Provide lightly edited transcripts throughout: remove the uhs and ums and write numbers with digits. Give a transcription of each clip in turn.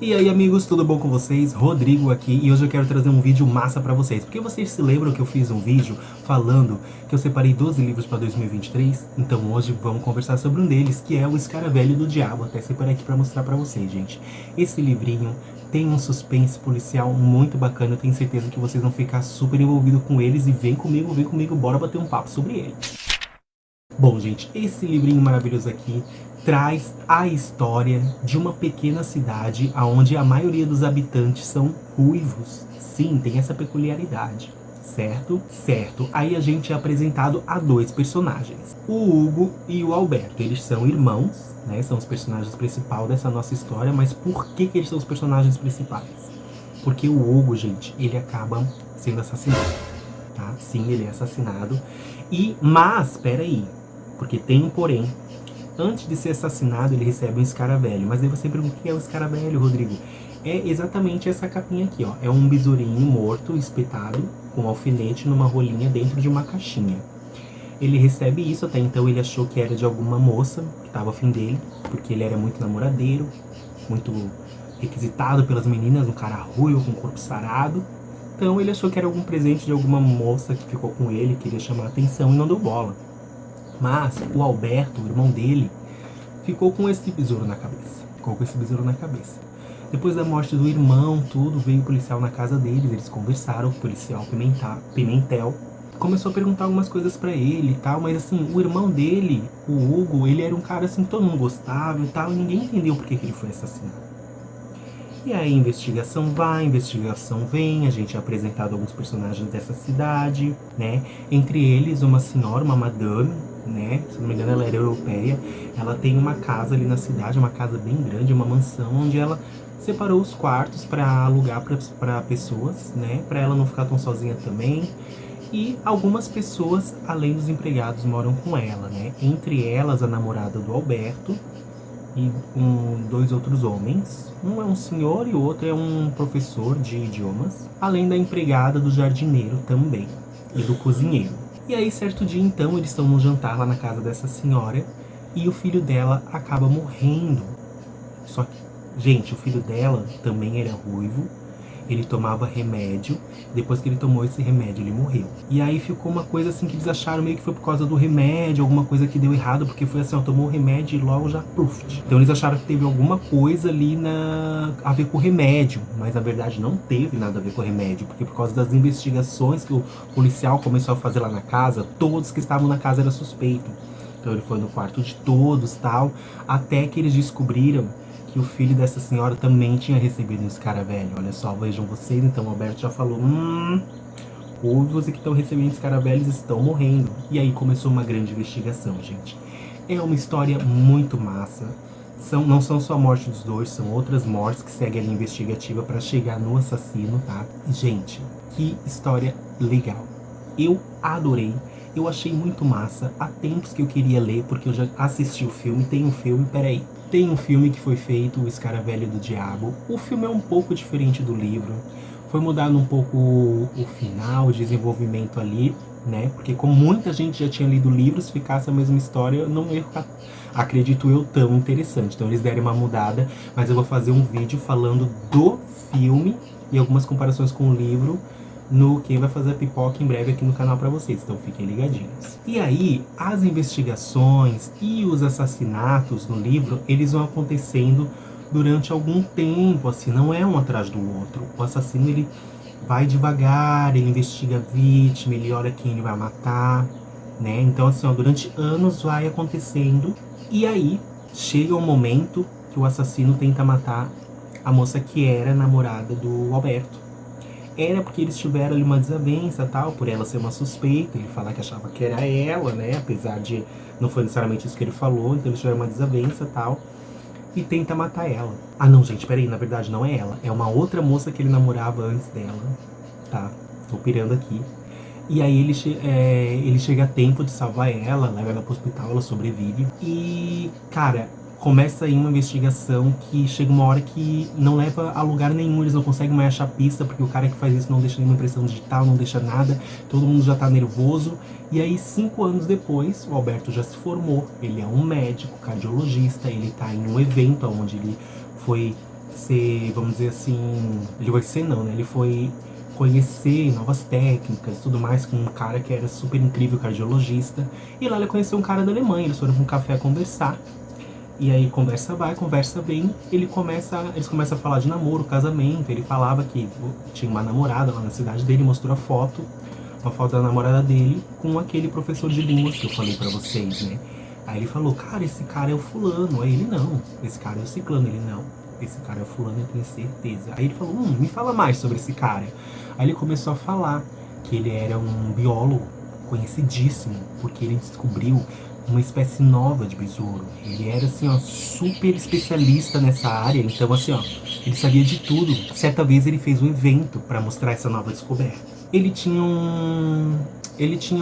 E aí amigos, tudo bom com vocês? Rodrigo aqui e hoje eu quero trazer um vídeo massa pra vocês. Porque vocês se lembram que eu fiz um vídeo falando que eu separei 12 livros pra 2023? Então hoje vamos conversar sobre um deles, que é o Escaravelho do Diabo. Até separei aqui pra mostrar pra vocês, gente. Esse livrinho tem um suspense policial muito bacana. Eu tenho certeza que vocês vão ficar super envolvidos com eles. E vem comigo, bora bater um papo sobre ele. Bom, gente, esse livrinho maravilhoso aqui traz a história de uma pequena cidade onde a maioria dos habitantes são ruivos. Sim, tem essa peculiaridade, certo? Certo. Aí a gente é apresentado a dois personagens, o Hugo e o Alberto. Eles são irmãos, né? São os personagens principais dessa nossa história, mas por que eles são os personagens principais? Porque o Hugo, gente, ele acaba sendo assassinado, tá? Sim, ele é assassinado. Mas, peraí, porque tem um porém. Antes de ser assassinado, ele recebe um escaravelho. Mas aí você pergunta, o que é o escaravelho, Rodrigo? É exatamente essa capinha aqui, ó. É um besourinho morto, espetado, com alfinete numa rolinha dentro de uma caixinha. Ele recebe isso, até então ele achou que era de alguma moça que estava afim dele, porque ele era muito namoradeiro, muito requisitado pelas meninas, um cara ruivo, com corpo sarado. Então ele achou que era algum presente de alguma moça que ficou com ele, queria chamar a atenção e não deu bola. Mas o Alberto, o irmão dele, ficou com esse besouro na cabeça. Depois da morte do irmão, tudo, veio o policial na casa deles, eles conversaram, o policial Pimentel começou a perguntar algumas coisas pra ele e tal, mas assim, o irmão dele, o Hugo, ele era um cara assim que todo mundo gostava e tal, e ninguém entendeu por que ele foi assassinado. E aí, investigação vai, investigação vem, a gente é apresentado alguns personagens dessa cidade, né? Entre eles, uma senhora, uma madame, né? Se não me engano, ela era europeia. Ela tem uma casa ali na cidade, uma casa bem grande, uma mansão, onde ela separou os quartos para alugar para pessoas, né? Para ela não ficar tão sozinha também. E algumas pessoas, além dos empregados, moram com ela, né? Entre elas, a namorada do Alberto e dois outros homens. Um é um senhor e o outro é um professor de idiomas, além da empregada, do jardineiro também, e do cozinheiro. E aí, certo dia, então, eles estão no jantar lá na casa dessa senhora e o filho dela acaba morrendo. Só que, gente, o filho dela também era ruivo, ele tomava remédio, depois que ele tomou esse remédio, ele morreu. E aí ficou uma coisa assim que eles acharam meio que foi por causa do remédio, alguma coisa que deu errado, porque foi assim, ó, tomou o remédio e logo já puf. Então eles acharam que teve alguma coisa ali a ver com o remédio, mas na verdade não teve nada a ver com o remédio, porque por causa das investigações que o policial começou a fazer lá na casa, todos que estavam na casa eram suspeitos. Então ele foi no quarto de todos, tal, até que eles descobriram que o filho dessa senhora também tinha recebido um escaravelho. Olha só, vejam vocês, então o Alberto já falou, os que estão recebendo escaravelhos estão morrendo. E aí começou uma grande investigação, gente. É uma história muito massa. Não são só a morte dos dois, são outras mortes que seguem a linha investigativa para chegar no assassino, tá? Gente, que história legal. Eu adorei. Eu achei muito massa. Há tempos que eu queria ler, porque eu já assisti o filme. Tem um filme, peraí. Tem um filme que foi feito, O Escaravelho do Diabo. O filme é um pouco diferente do livro. Foi mudado um pouco o final, o desenvolvimento ali, né? Porque como muita gente já tinha lido o livro, se ficasse a mesma história, não ia ficar, acredito eu, tão interessante. Então eles deram uma mudada, mas eu vou fazer um vídeo falando do filme e algumas comparações com o livro no Quem Vai Fazer a Pipoca em breve aqui no canal pra vocês, então fiquem ligadinhos. E aí, as investigações e os assassinatos no livro, eles vão acontecendo durante algum tempo, assim, não é um atrás do outro. O assassino, ele vai devagar, ele investiga a vítima, ele olha quem ele vai matar, né? Então, assim, ó, durante anos vai acontecendo, e aí chega um momento que o assassino tenta matar a moça que era namorada do Alberto. Era porque eles tiveram ali uma desavença, tal, por ela ser uma suspeita, ele falar que achava que era ela, né, apesar de não foi necessariamente isso que ele falou, então eles tiveram uma desavença, tal, e tenta matar ela. Ah não, gente, peraí, na verdade não é ela, é uma outra moça que ele namorava antes dela, tá, tô pirando aqui. E aí ele chega a tempo de salvar ela, leva ela pro hospital, ela sobrevive, e, cara, começa aí uma investigação que chega uma hora que não leva a lugar nenhum, eles não conseguem mais achar pista, porque o cara que faz isso não deixa nenhuma impressão digital, não deixa nada, todo mundo já tá nervoso. E aí 5 anos depois, o Alberto já se formou, ele é um médico, cardiologista, ele tá em um evento onde ele foi ser, vamos dizer assim, ele foi ser não, né? Ele foi conhecer novas técnicas e tudo mais com um cara que era super incrível, cardiologista. E lá ele conheceu um cara da Alemanha, eles foram pra um café conversar. E aí conversa vai, conversa vem, eles começam a falar de namoro, casamento. Ele falava que tinha uma namorada lá na cidade dele, mostrou a foto, uma foto da namorada dele com aquele professor de línguas que eu falei pra vocês, né? Aí ele falou, cara, esse cara é o fulano. Aí ele, não, esse cara é o ciclano. Ele, não, esse cara é o fulano, eu tenho certeza. Aí ele falou, me fala mais sobre esse cara. Aí ele começou a falar que ele era um biólogo conhecidíssimo, porque ele descobriu uma espécie nova de besouro. Ele era, assim, ó, super especialista nessa área. Então, assim, ó, ele sabia de tudo. Certa vez ele fez um evento para mostrar essa nova descoberta. Ele tinha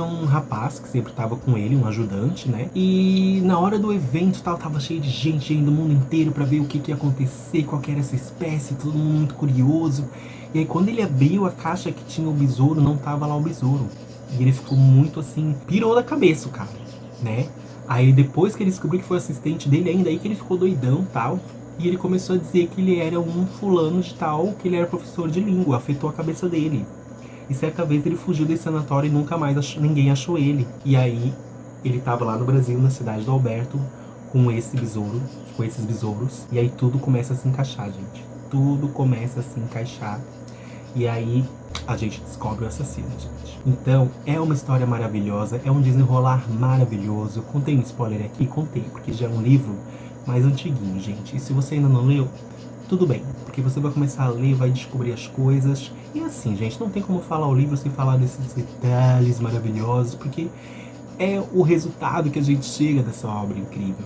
um rapaz que sempre tava com ele, um ajudante, né? E na hora do evento tal, tava cheio de gente aí do mundo inteiro pra ver o que ia acontecer, qual que era essa espécie, todo mundo muito curioso. E aí quando ele abriu a caixa que tinha o besouro, não tava lá o besouro. E ele ficou muito assim, pirou da cabeça o cara, né? Aí depois que ele descobriu que foi assistente dele, ainda aí que ele ficou doidão tal. E ele começou a dizer que ele era um fulano de tal, que ele era professor de língua, afetou a cabeça dele. E certa vez ele fugiu desse sanatório e nunca mais ninguém achou ele. E aí ele tava lá no Brasil, na cidade do Alberto, com esse besouro, com esses besouros. E aí tudo começa a se encaixar, gente. Tudo começa a se encaixar. E aí a gente descobre o assassino, gente. Então, é uma história maravilhosa, é um desenrolar maravilhoso. Contei um spoiler aqui? Contei, porque já é um livro mais antiguinho, gente. E se você ainda não leu, tudo bem, porque você vai começar a ler, vai descobrir as coisas. E assim, gente, não tem como falar o livro sem falar desses detalhes maravilhosos, porque é o resultado que a gente chega dessa obra incrível.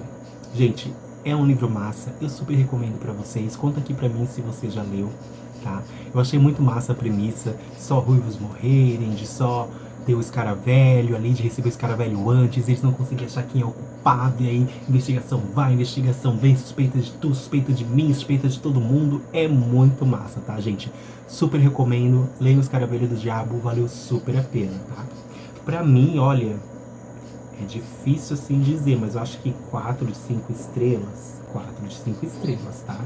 Gente, é um livro massa, eu super recomendo pra vocês. Conta aqui pra mim se você já leu, tá? Eu achei muito massa a premissa de só ruivos morrerem, de só ter o escaravelho ali, de receber o escaravelho antes, eles não conseguiam achar quem é o culpado, e aí investigação vai, investigação vem, suspeita de tu, suspeita de mim, suspeita de todo mundo. É muito massa, tá, gente? Super recomendo, leiam o Escaravelho do Diabo, valeu super a pena, tá? Pra mim, olha, é difícil assim dizer, mas eu acho que 4 de 5 estrelas, 4 de 5 estrelas, tá?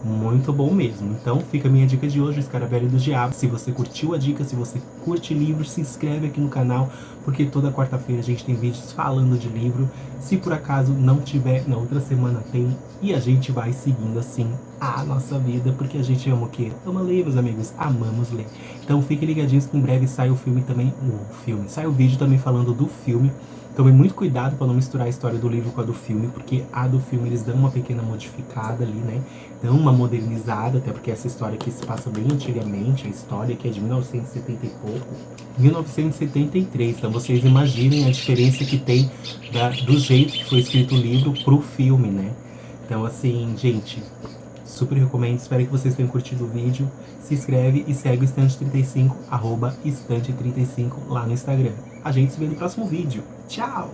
Muito bom mesmo. Então fica a minha dica de hoje, o Escaravelho do Diabo. Se você curtiu a dica, se você curte livros, se inscreve aqui no canal, porque toda quarta-feira a gente tem vídeos falando de livro. Se por acaso não tiver, na outra semana tem. E a gente vai seguindo assim a nossa vida, porque a gente ama o quê? Ama ler, meus amigos. Amamos ler. Então fiquem ligadinhos que em breve sai o filme também. Sai o vídeo também falando do filme. Tome muito cuidado para não misturar a história do livro com a do filme, porque a do filme eles dão uma pequena modificada ali, né? Dão uma modernizada, até porque essa história aqui se passa bem antigamente, a história que é de 1970 e pouco, 1973. Então vocês imaginem a diferença que tem do jeito que foi escrito o livro pro filme, né? Então assim, gente, super recomendo, espero que vocês tenham curtido o vídeo. Se inscreve e segue o Estante35, @Estante35 lá no Instagram. A gente se vê no próximo vídeo. Tchau!